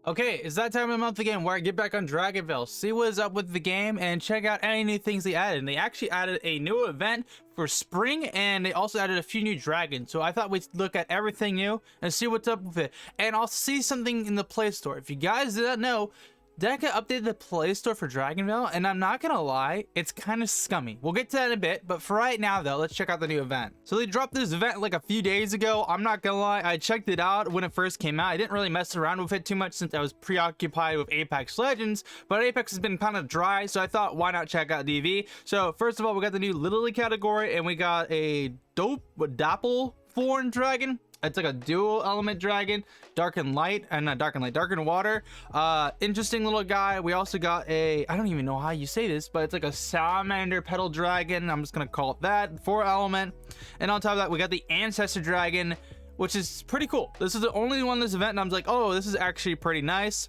Okay, it's that time of the month again where I get back on Dragonvale, see what is up with the game, and check out any new things they added. And they actually added a new event for spring, and they also added a few new dragons. So I thought we'd look at everything new and see what's up with it. And I'll see something in the Play Store. If you guys did not know, Deca updated the Play Store for Dragonvale, and I'm not gonna lie, it's kind of scummy. We'll get to that in a bit, but for right now though, let's check out the new event. So they dropped this event like a few days ago. I'm not gonna lie, I checked it out when it first came out. I didn't really mess around with it too much since I was preoccupied with Apex Legends, but Apex has been kind of dry, so I thought why not check out DV. So first of all, we got the new Little League category, and we got a Dapple Foreign Dragon. It's like a dual element dragon, dark and light, and not dark and light, dark and water. Interesting little guy. We also got a, I don't even know how you say this, but it's like a salamander petal dragon. I'm just gonna call it that, 4 element. And on top of that, we got the ancestor dragon, which is pretty cool. This is the only one in this event, and I'm like, oh, this is actually pretty nice.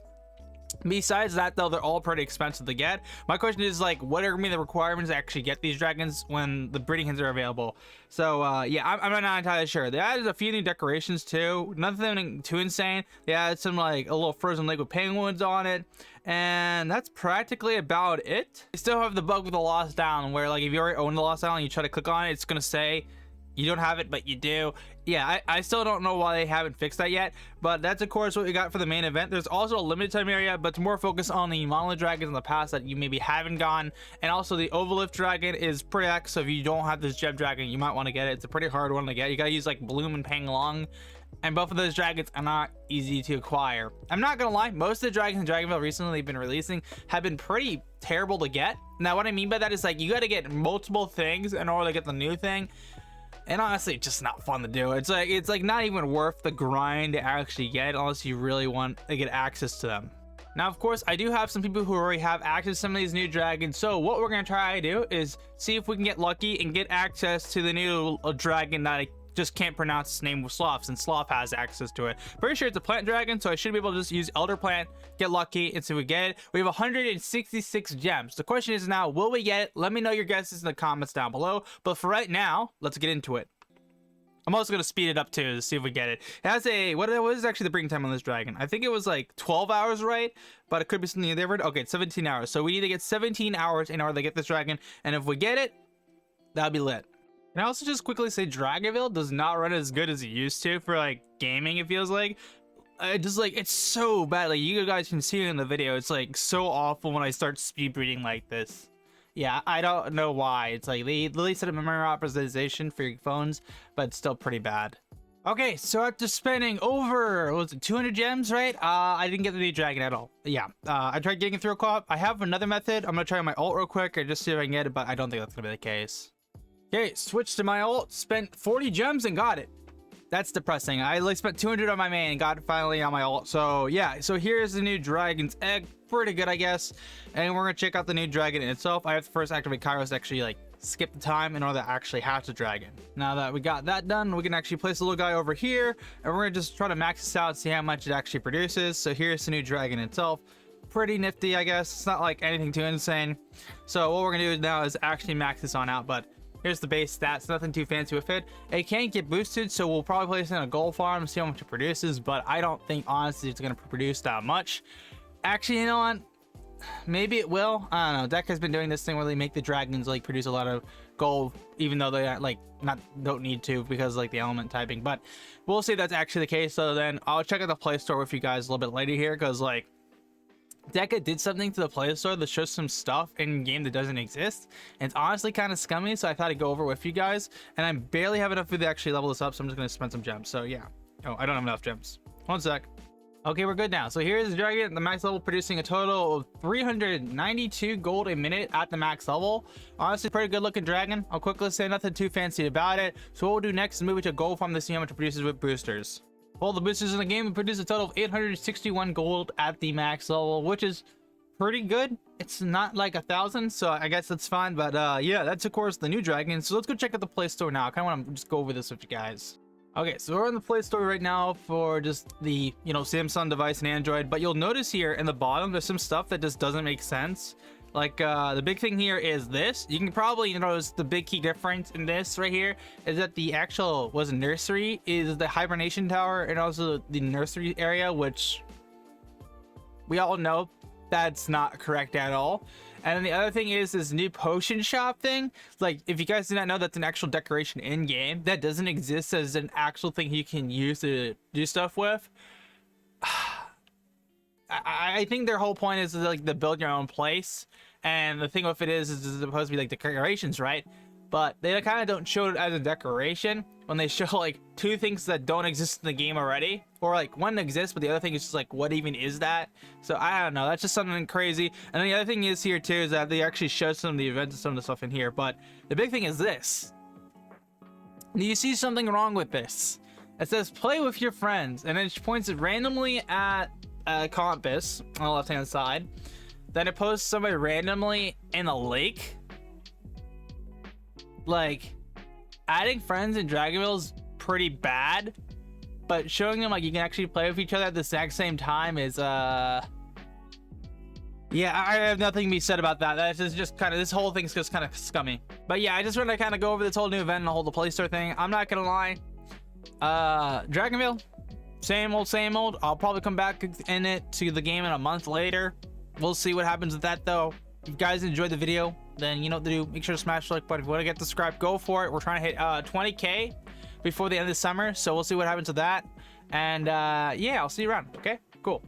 Besides that though, they're all pretty expensive to get. My question is, like, what are gonna be the requirements to actually get these dragons when the breeding hens are available? So yeah, I'm not entirely sure. They added a few new decorations too, nothing too insane. They added some like a little frozen lake with penguins on it, and that's practically about it. They still have the bug with the Lost Island, where like if you already own the Lost Island, you try to click on it, it's gonna say you don't have it, but you do. Yeah, I still don't know why they haven't fixed that yet, but that's of course what we got for the main event. There's also a limited time area, but to more focus on the monolith dragons in the past that you maybe haven't gotten. And also the Overlift dragon is pretty X, so if you don't have this gem dragon, you might want to get it. It's a pretty hard one to get. You gotta use like Bloom and Panglong, and both of those dragons are not easy to acquire. I'm not gonna lie, most of the dragons in Dragonvale recently they've been releasing have been pretty terrible to get. Now what I mean by that is like you gotta get multiple things in order to get the new thing. And honestly, it's just not fun to do. It's like not even worth the grind to actually get unless you really want to get access to them. Now, of course, I do have some people who already have access to some of these new dragons. So what we're going to try to do is see if we can get lucky and get access to the new dragon that I just can't pronounce his name with Sloth, since Sloth has access to it. Pretty sure it's a plant dragon, so I should be able to just use Elder Plant, get lucky, and see if we get it. We have 166 gems. The question is now, will we get it? Let me know your guesses in the comments down below. But for right now, let's get into it. I'm also going to speed it up too to see if we get it. It has a, what is actually the breeding time on this dragon? I think it was like 12 hours, right? But it could be something different. Okay, it's 17 hours. So we need to get 17 hours in order to get this dragon. And if we get it, that'll be lit. Can I also just quickly say Dragonvale does not run as good as it used to for like gaming, it feels like. It's so bad. Like you guys can see it in the video. It's like so awful when I start speed breeding like this. Yeah, I don't know why. It's like they literally set a memory optimization for your phones, but it's still pretty bad. Okay, so after spending over, what was it, 200 gems, right? I didn't get the new dragon at all. Yeah, I tried getting it through a co-op. I have another method. I'm gonna try my ult real quick or just see if I can get it, but I don't think that's gonna be the case. Okay, switched to my ult, spent 40 gems and got it. That's depressing. I like spent 200 on my main and got it finally on my ult. So yeah, so here's the new dragon's egg. Pretty good, I guess. And we're gonna check out the new dragon in itself. I have to first activate Kairos to actually like skip the time in order to actually hatch the dragon. Now that we got that done, we can actually place the little guy over here, and we're gonna just try to max this out and see how much it actually produces. So here's the new dragon itself. Pretty nifty, I guess. It's not like anything too insane. So what we're gonna do now is actually max this on out, but here's the base stats, nothing too fancy with it. It can get boosted, so we'll probably place it in a gold farm and see how much it produces, but I don't think honestly it's gonna produce that much. Actually, you know what? Maybe it will. I don't know. Deck has been doing this thing where they make the dragons like produce a lot of gold, even though they like don't need to because like the element typing. But we'll see if that's actually the case. So then I'll check out the Play Store with you guys a little bit later here, because like Deca did something to the Play Store that shows some stuff in game that doesn't exist, and it's honestly kind of scummy. So I thought I'd go over with you guys, and I barely have enough food to actually level this up, so I'm just gonna spend some gems. So yeah. Oh, I don't have enough gems. One sec. Okay, we're good now. So here's the dragon, the max level, producing a total of 392 gold a minute at the max level. Honestly, pretty good looking dragon. I'll quickly say nothing too fancy about it. So what we'll do next is move it to gold farm to see how much it produces with boosters. All the boosters in the game produce a total of 861 gold at the max level, which is pretty good. It's not like 1,000, so I guess that's fine. But yeah, that's of course the new dragon. So let's go check out the Play Store now. I kind of want to just go over this with you guys. Okay, so we're on the Play Store right now for just the, you know, Samsung device and Android, but you'll notice here in the bottom there's some stuff that just doesn't make sense. Like the big thing here is this. You can probably notice the big key difference in this right here is that the actual nursery is the hibernation tower, and also the nursery area, which We all know that's not correct at all. And then the other thing is this new potion shop thing. Like, if you guys do not know, that's an actual decoration in game that doesn't exist as an actual thing you can use to do stuff with. I think their whole point is like to build your own place, and the thing with it is it's supposed to be like decorations, right? But they kind of don't show it as a decoration when they show like two things that don't exist in the game already, or like one exists but the other thing is just like, what even is that? So I don't know, that's just something crazy. And the other thing is here too is that they actually show some of the events and some of the stuff in here, but the big thing is this. Do you see something wrong with this? It says play with your friends, and it points it randomly at a compass on the left hand side. Then it posts somebody randomly in a lake. Like, adding friends in Dragonvale is pretty bad, but showing them like you can actually play with each other at the exact same time is yeah, I have nothing to be said about that. That is just kind of, this whole thing's just kind of scummy. But yeah, I just want to kind of go over this whole new event and the whole Play Store thing. I'm not gonna lie, Dragonvale, same old. I'll probably come back in it to the game in a month later. We'll see what happens with that though. If you guys enjoyed the video, then you know what to do. Make sure to smash the like button. If you want to get subscribed, go for it. We're trying to hit 20k before the end of the summer, so we'll see what happens with that. And yeah, I'll see you around. Okay, cool.